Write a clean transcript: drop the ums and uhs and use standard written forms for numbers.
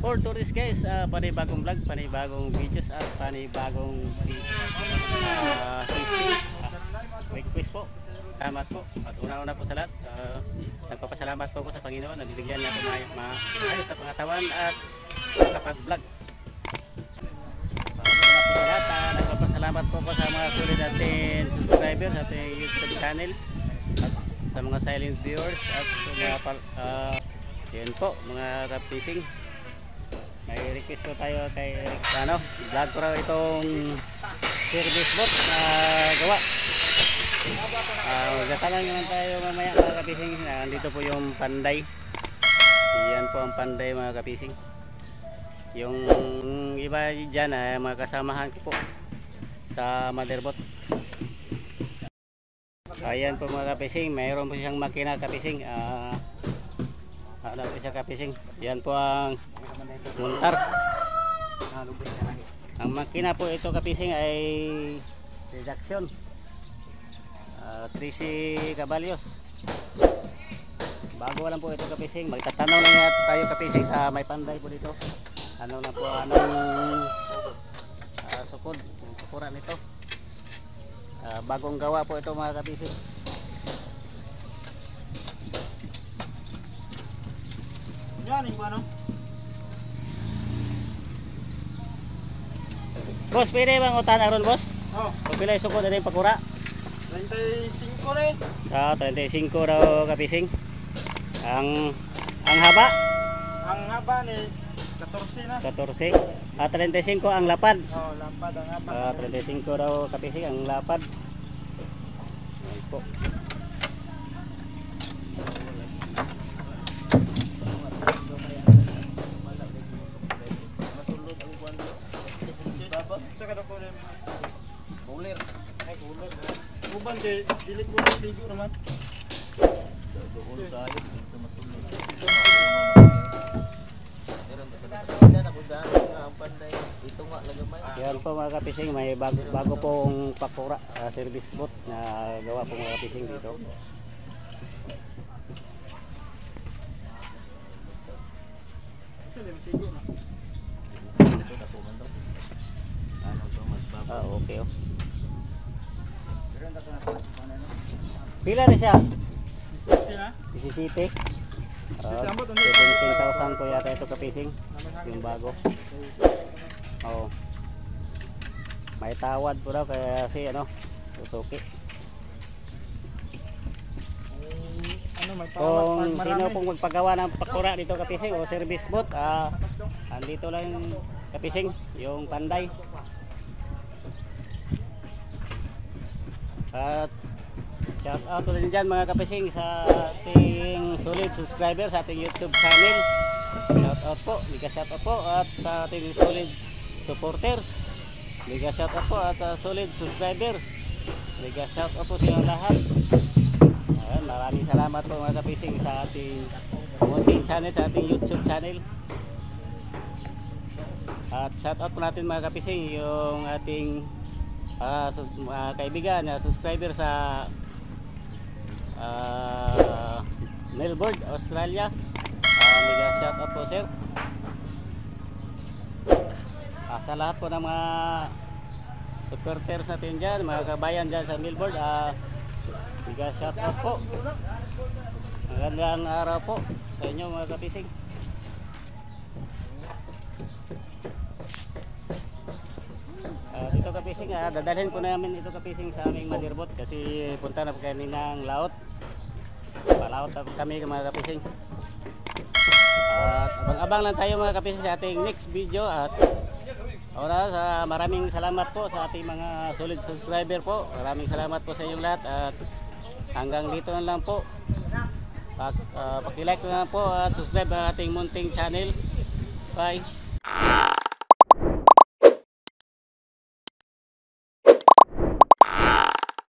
for tourist guys, panibagong vlog, panibagong videos at panibagong request po. Salamat po. At una-una po sa lahat, nagpapasalamat po ko sa Panginoon na bibigyan niya ako maayos na pangatawan at kapag-vlog. Una po sa lahat, nagpapasalamat po ko sa mga sulit natin subscribers sa ating YouTube channel at sa mga silent viewers at sa mga yan po, mga fishing. May request po tayo kay vlog ko raw itong service boat na gawa. Magdatalang naman tayo mamaya mga kapising. Dito po yung panday. Yan po ang panday mga kapising. Yung iba dyan mga kasamahan ko po sa motherboat. Ayan po mga kapising, mayroon po siyang makina kapising. Ano po siya kapising? Yan po ang muntar. Ang makina po ito kapising ay reduction 13 kabalyos. Bago lang po ito kapising. Magtatanaw lang tayo kapising sa may panday po dito. Ano na po anong sukod, yung sukuran nito. Bagong gawa po ito mga kapising. Yan, yung ano? Boss, pwede bang utan aron boss? Oh. Pagpila yung sukod na yung pakura? 35 rin. 35 raw kapising. Ang haba? Ang haba ni 14 na. 14. 35 ang lapad. Oh, lapad ang haba. 35 raw kapising ang lapad. Ayan po. Kulir. Ay, kulir. Uban kay dili ko na sigo naman. Doon tayo dito masulod. Yan po mga kapising, may bago pong pakura service boat na gawa po mga kapising dito. Okay oh. Pila na siya? 17. 17,000 po yata ito kapising. Yung bago. Oh. May tawad po daw kaya si Suzuki. Kung sino pong magpagawa ng pakura dito kapising o service boat, andito lang yung kapising, yung panday. At shout out din dyan mga kapising sa ating solid subscriber sa ating YouTube channel. Shout out po, mega shout out po at sa ating solid supporters. Mega shout out po at sa solid subscriber. Mega shout out po sa inyong lahat. Ayan, maraming salamat po mga kapising sa ating munting channel, sa ating YouTube channel. At shout out po natin mga kapising yung ating kaibigan na subscriber sa Melbourne, Australia. Mega shout out po sir. Sa lahat po ng mga supporters natin dyan, mga kabayan dyan sa Melbourne, mega shout out po. Magandang araw po sa inyo mga kapising. Dito kapising, dadalhin po namin ito kapising sa aming motherboat kasi punta na po kaninang laot. Palaot na kami mga kapising. At abang-abang lang tayo mga kapising sa ating next video. At maraming salamat po sa ating mga solid subscriber po. Maraming salamat po sa inyong lahat. At hanggang dito na lang po. Paki-like na po at subscribe ang ating munting channel. Bye.